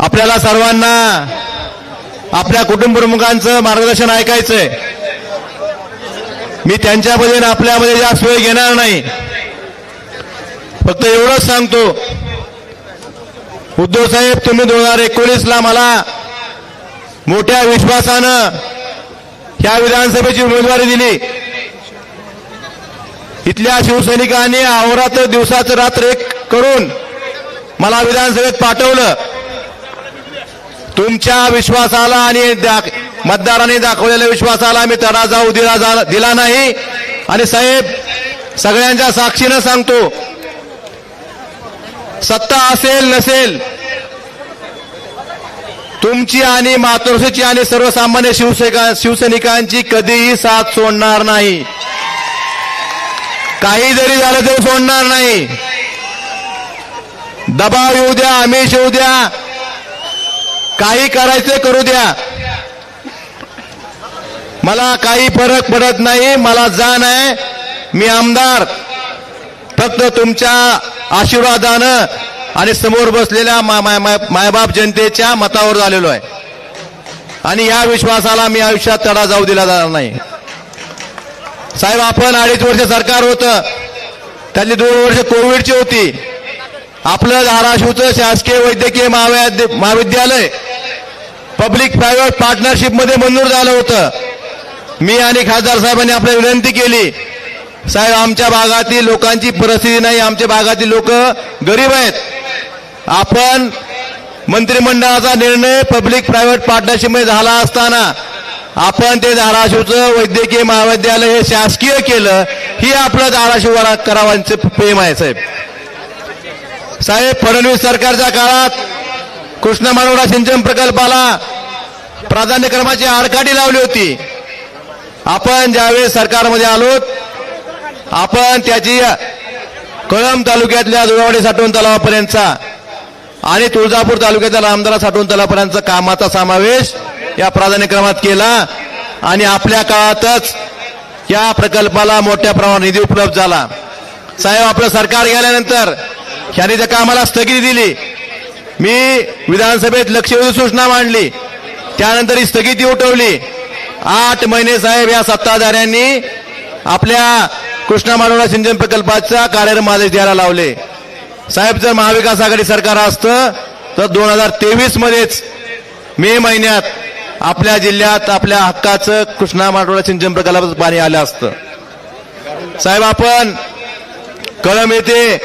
आपल्याला सर्वांना आपल्या कुटुंब प्रमुखांचं मार्गदर्शन ऐकायचंय. मी त्यांच्यामध्ये आणि आपल्यामध्ये जास्त वेळ घेणार नाही. फक्त एवढंच सांगतो, उद्धव साहेब, तुम्ही 2019ला मला मोठ्या विश्वासानं ह्या विधानसभेची उमेदवारी दिली. इथल्या शिवसैनिकांनी अहोरात्र दिवसाचं रात्र एक करून मला विधानसभेत पाठवलं. तुमच्या विश्वासाला आणि मतदारांनी दाखवलेल्या विश्वासाला मी तडा जाऊ दिला नाही. आणि साहेब, सगळ्यांच्या साक्षीनं सांगतो, सत्ता असेल नसेल, तुमची आणि मातोश्रीची आणि सर्वसामान्य शिवसैनिकांची कधीही साथ सोडणार नाही. काही जरी झालं तरी सोडणार नाही. दबाव येऊ द्या, आमिष येऊ द्या, काही करायचे करू द्या, मला काही फरक पडत नाही. मला जाण आहे, मी आमदार फक्त तुमच्या आशीर्वादानं आणि समोर बसलेल्या मायबाप जनतेच्या मतावर झालेलो आहे. आणि या विश्वासाला मी आयुष्यात तडा जाऊ दिला जाणार नाही. साहेब, आपण 2.5 वर्ष सरकार होतं, त्यातली 2 वर्ष कोविडची होती. आपलं धाराशिवचं शासकीय वैद्यकीय महाविद्यालय पब्लिक प्रायव्हेट पार्टनरशिप मध्ये मंजूर झालं होतं. मी आणि खासदार साहेबांनी आपल्याला विनंती केली, साहेब, आमच्या भागातील लोकांची परिस्थिती नाही, आमच्या भागातील लोक गरीब आहेत. आपण मंत्रिमंडळाचा निर्णय पब्लिक प्रायव्हेट पार्टनरशिप मध्ये झाला असताना आपण ते धाराशिवचं वैद्यकीय महाविद्यालय हे शासकीय केलं. ही आपलं धाराशिवकरांचं प्रेम आहे. साहेब, फडणवीस सरकारच्या काळात कृष्णा मानोरा सिंचन प्रकल्पाला प्राधान्यक्रमाची आडकाठी लावली होती. आपण ज्यावेळेस सरकारमध्ये आलोत, आपण त्याची कळंब तालुक्यातल्या दुरावाडी साठवण तलावापर्यंतचा आणि तुळजापूर तालुक्यातल्या रामदारा साठवण तलावापर्यंतचा कामाचा समावेश या प्राधान्यक्रमात केला. आणि आपल्या काळातच या प्रकल्पाला मोठ्या प्रमाणात निधी उपलब्ध झाला. साहेब, आपलं सरकार गेल्यानंतर ह्यांनी त्या कामाला स्थगिती दिली. मी विधानसभेत लक्षवेधी सूचना मांडली, त्यानंतर ही स्थगिती उठवली. 8 महिने साहेब या सत्ताधाऱ्यांनी आपल्या कृष्णा मानोरा सिंचन प्रकल्पाचा कार्यक्रम आदेश द्यायला लावले. साहेब, जर महाविकास आघाडी सरकार असतं तर 2023 मध्येच मे महिन्यात आपल्या जिल्ह्यात आपल्या हक्काचं कृष्णा मानोरा सिंचन प्रकल्पाचं पाणी आलं असतं. साहेब, आपण कळंब येथे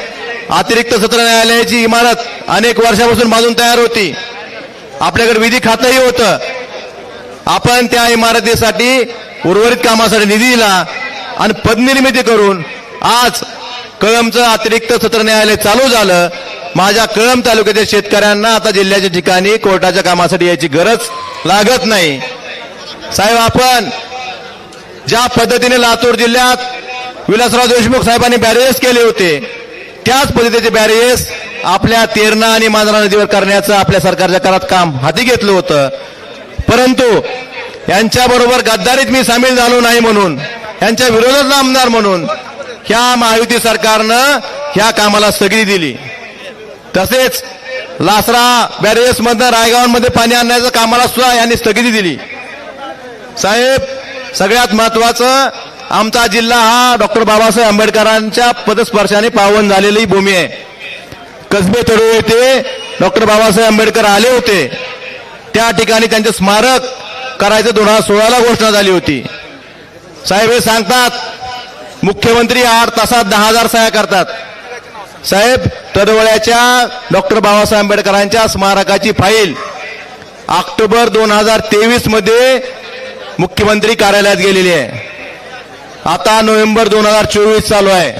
अतिरिक्त सत्र न्यायालयाची इमारत अनेक वर्षापासून बांधून तयार होती. आपल्याकडे विधी खातंही होतं. आपण त्या इमारतीसाठी उर्वरित कामासाठी निधी दिला आणि पदनिर्मिती करून आज कळंबचं अतिरिक्त सत्र न्यायालय चालू झालं. माझ्या कळंब तालुक्यातील शेतकऱ्यांना आता जिल्ह्याच्या ठिकाणी कोर्टाच्या कामासाठी यायची गरज लागत नाही. साहेब, आपण ज्या पद्धतीने लातूर जिल्ह्यात विलासराव देशमुख साहेबांनी बॅरेजेस केले होते, त्याच पद्धतीचे बॅरेजेस आपल्या तेरणा आणि मांजरा नदीवर करण्याचं आपल्या सरकारच्या काळात काम हाती घेतलं होतं. परंतु यांच्याबरोबर गद्दारीत मी सामील झालो नाही म्हणून, यांच्या विरोधातला आमदार म्हणून ह्या महायुती सरकारनं ह्या कामाला स्थगिती दिली. तसेच लासरा बॅरेजेसमधनं रायगावांमध्ये पाणी आणण्याच्या कामाला सुद्धा यांनी स्थगिती दिली. साहेब, सगळ्यात महत्वाचं, आमचा जिल्हा हा डॉक्टर बाबासाहेब आंबेडकरांच्या पदस्पर्शाने पावन झालेली भूमी आहे. कसबे तळू येथे डॉक्टर बाबासाहेब आंबेडकर आले होते. त्या ठिकाणी त्यांचे स्मारक करायचं 2016ला घोषणा झाली होती. साहेब, हे सांगतात मुख्यमंत्री 8 तासात 10,000 सह्या करतात. साहेब, तडवळ्याच्या डॉक्टर बाबासाहेब आंबेडकरांच्या स्मारकाची फाईल ऑक्टोबर 2023 मध्ये मुख्यमंत्री कार्यालयात गेलेली आहे. आता नोव्हेंबर 2024 चालू आहे.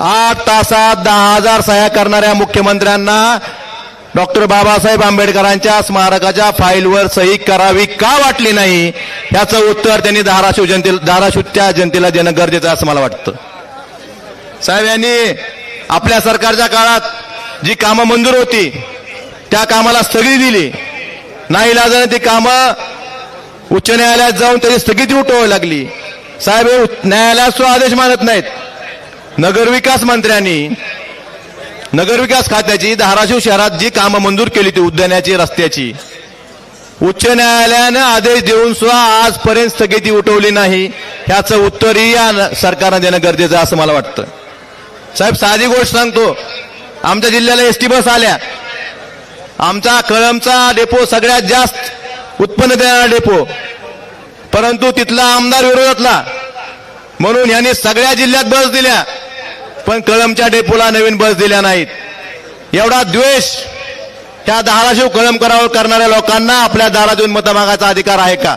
8 तासात 10,000 सह्या करणाऱ्या मुख्यमंत्र्यांना डॉक्टर बाबासाहेब आंबेडकरांच्या स्मारकाच्या फाईलवर सही करावी का वाटली नाही, याचं उत्तर त्यांनी धाराशिवच्या जनतेला देणं गरजेचं असं मला वाटतं. साहेब, यांनी आपल्या सरकारच्या काळात जी कामं मंजूर होती त्या कामाला स्थगिती दिली. नाईलाजाने ती कामं उच्च न्यायालयात जाऊन त्याची स्थगिती उठवावी लागली. साहेब, हे न्यायालयात सुद्धा आदेश मानत नाहीत. नगरविकास मंत्र्यांनी नगरविकास खात्याची धाराशिव शहरात जी कामं मंजूर केली ती उद्यानाची, रस्त्याची, उच्च न्यायालयानं आदेश देऊन सुद्धा आजपर्यंत स्थगिती उठवली नाही. ह्याचं उत्तरही या सरकारनं देणं गरजेचं असं मला वाटतं. साहेब, साधी गोष्ट सांगतो, आमच्या जिल्ह्याला एसटी बस आल्या. आमचा कळंबचा डेपो सगळ्यात जास्त उत्पन्न देणारा डेपो, परंतु तिथला आमदार विरोधातला म्हणून यांनी सगळ्या जिल्ह्यात बस दिल्या, पण कळंबच्या डेपोला नवीन बस दिल्या नाहीत. एवढा द्वेष त्या धाराशिव कळंब करावर करणाऱ्या लोकांना आपल्या दारात येऊन मतं मागायचा अधिकार आहे का,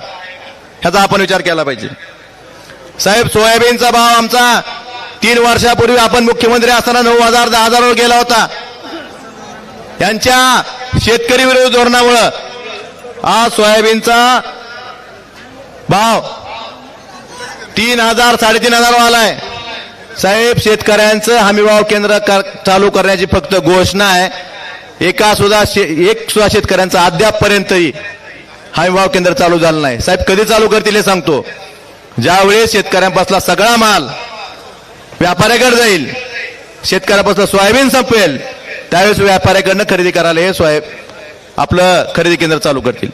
ह्याचा आपण विचार केला पाहिजे. साहेब, सोयाबीनचा भाव आमचा 3 वर्षापूर्वी आपण मुख्यमंत्री असताना 9,000 10,000वर गेला होता. यांच्या शेतकरी विरोधी धोरणामुळं आज सोयाबीनचा भाव 3,000 3,500 आलाय. साहेब, शेतकऱ्यांचं हमीभाव केंद्र चालू करण्याची फक्त घोषणा आहे. एक सुद्धा शेतकऱ्यांचा अद्यापपर्यंतही हमीभाव केंद्र चालू झालं नाही. साहेब, कधी चालू करतील हे सांगतो. ज्यावेळेस शेतकऱ्यांपासला सगळा माल व्यापाऱ्याकडे जाईल, शेतकऱ्यापासून सोयाबीन संपेल, त्यावेळेस व्यापाऱ्याकडनं खरेदी करायला हे आपलं खरेदी केंद्र चालू करतील.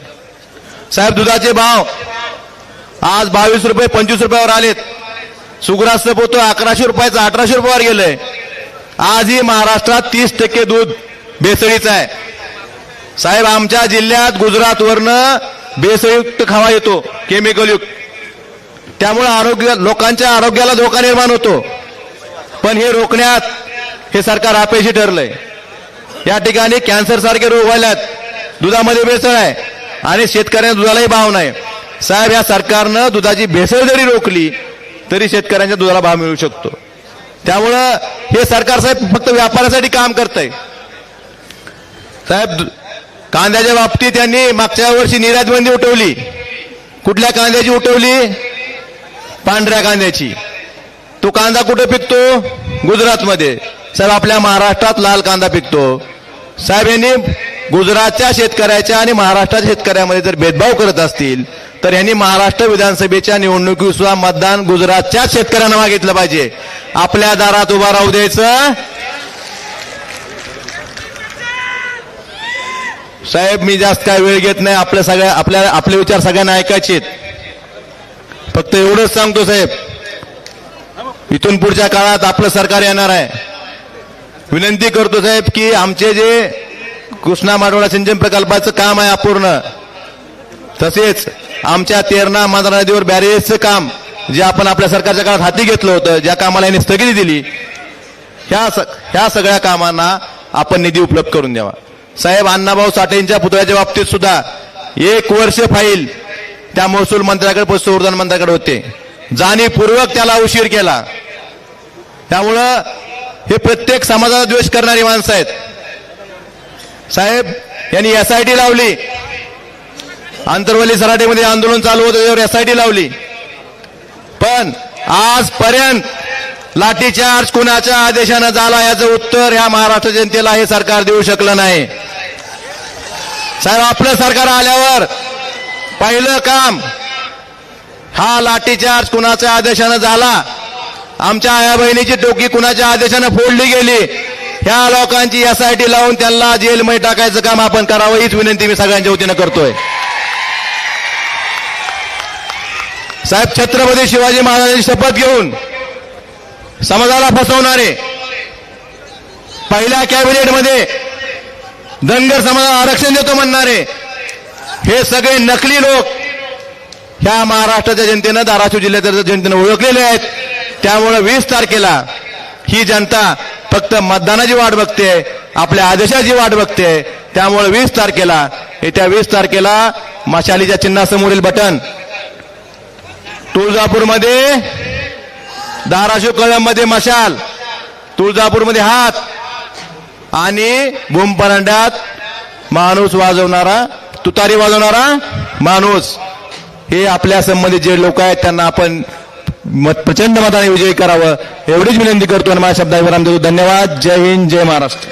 साहेब, दुधाचे भाव आज 22 रुपये 25 रुपयावर आलेत. सुग्रास पोतं 1100 रुपयाचं 1800 रुपयावर गेलंय. आजही महाराष्ट्रात 30% दूध भेसळीचं आहे. साहेब, आमच्या जिल्ह्यात गुजरातवरनं भेसळयुक्त खावा येतो, केमिकलयुक्त, त्यामुळे लोकांच्या आरोग्याला धोका निर्माण होतो. पण हे रोखण्यात हे सरकार अपयशी ठरलंय. या ठिकाणी कॅन्सर सारखे रोग व्हायलात, दुधामध्ये भेसळ आहे आणि शेतकऱ्यांना दुधालाही भाव नाही. साहेब, या सरकारनं दुधाची भेसळ जरी रोखली तरी शेतकऱ्यांच्या दुधाला भाव मिळू शकतो. त्यामुळं हे सरकार साहेब फक्त व्यापारासाठी काम करतंय. साहेब, कांद्याच्या बाबतीत त्यांनी मागच्या वर्षी निर्यात बंदी उठवली. कुठल्या कांद्याची उठवली? पांढऱ्या कांद्याची. तो कांदा कुठे पिकतो? गुजरातमध्ये. साहेब, आपल्या महाराष्ट्रात लाल कांदा पिकतो. साहेब, यांनी गुजरातच्या शेतकऱ्याच्या आणि महाराष्ट्राच्या शेतकऱ्यामध्ये जर भेदभाव करत असतील तर यांनी महाराष्ट्र विधानसभेच्या निवडणुकीत सुद्धा मतदान गुजरातच्याच शेतकऱ्यांना मागितलं पाहिजे. आपल्या दारात उभा राहू द्यायचं. साहेब, मी जास्त काय वेळ घेत नाही. आपले विचार सगळ्यांना ऐकायचे. फक्त एवढंच सांगतो साहेब, इथून पुढच्या काळात आपलं सरकार येणार आहे. विनंती करतो साहेब की आमचे जे कृष्णा माडोळा सिंचन प्रकल्पाचं काम आहे अपूर्ण, तसेच आमच्या तेरणा मांजरा नदीवर बॅरेजचं काम जे आपण आपल्या सरकारच्या काळात हाती घेतलं होतं, ज्या कामाला यांनी स्थगिती दिली, ह्या सगळ्या कामांना आपण निधी उपलब्ध करून द्यावा. साहेब, अण्णाभाऊ साठेंच्या पुतळ्याच्या बाबतीत सुद्धा 1 वर्ष फाईल त्या महसूल मंत्र्याकडे, पशुसंवर्धन मंत्र्याकडे होते. जाणीवपूर्वक त्याला उशीर केला. त्यामुळं हे प्रत्येक समाजाचा द्वेष करणारी माणसं आहेत. साहेब, यांनी SIT लावली. आंतरवली सराटीमध्ये आंदोलन चालू होतं, त्यावर SIT लावली. पण आजपर्यंत लाठीचार्ज कुणाच्या आदेशानं झाला याचं उत्तर ह्या महाराष्ट्र जनतेला हे सरकार देऊ शकलं नाही. साहेब, आपलं सरकार आल्यावर पहिलं काम हा लाठीचार्ज कुणाच्या आदेशानं झाला, आमच्या आया बहिणीची टोकी कुणाच्या आदेशानं फोडली गेली, ह्या लोकांची SIT लावून त्यांना जेलमध्ये टाकायचं काम आपण करावं, हीच विनंती मी सगळ्यांच्या वतीनं करतोय. साहेब, छत्रपती शिवाजी महाराजांची शपथ घेऊन समाजाला फसवणारे, पहिल्या कॅबिनेटमध्ये धनगर समाजाला आरक्षण देतो म्हणणारे हे सगळे नकली लोक ह्या महाराष्ट्राच्या जनतेनं, धाराशिव जिल्ह्याच्या जनतेनं ओळखलेले आहेत. त्यामुळे 20 तारखेला ही जनता फक्त मतदानाची वाट बघते, आपल्या आदेशाची वाट बघते. त्यामुळे 20 तारखेला, येत्या 20 तारखेला मशालीच्या चिन्हासमोरील बटन तुळजापूरमध्ये, धाराशिव कळंबमध्ये मशाल, तुळजापूरमध्ये हात आणि भूमपरांड्यात माणूस वाजवणारा, तुतारी वाजवणारा माणूस, हे आपल्या संबंधित जे लोक आहेत त्यांना आपण प्रचंड मताने विजयी करावं एवढीच विनंती करतो आणि माझ्या शब्दावर आमचा धन्यवाद. जय हिंद, जय महाराष्ट्र.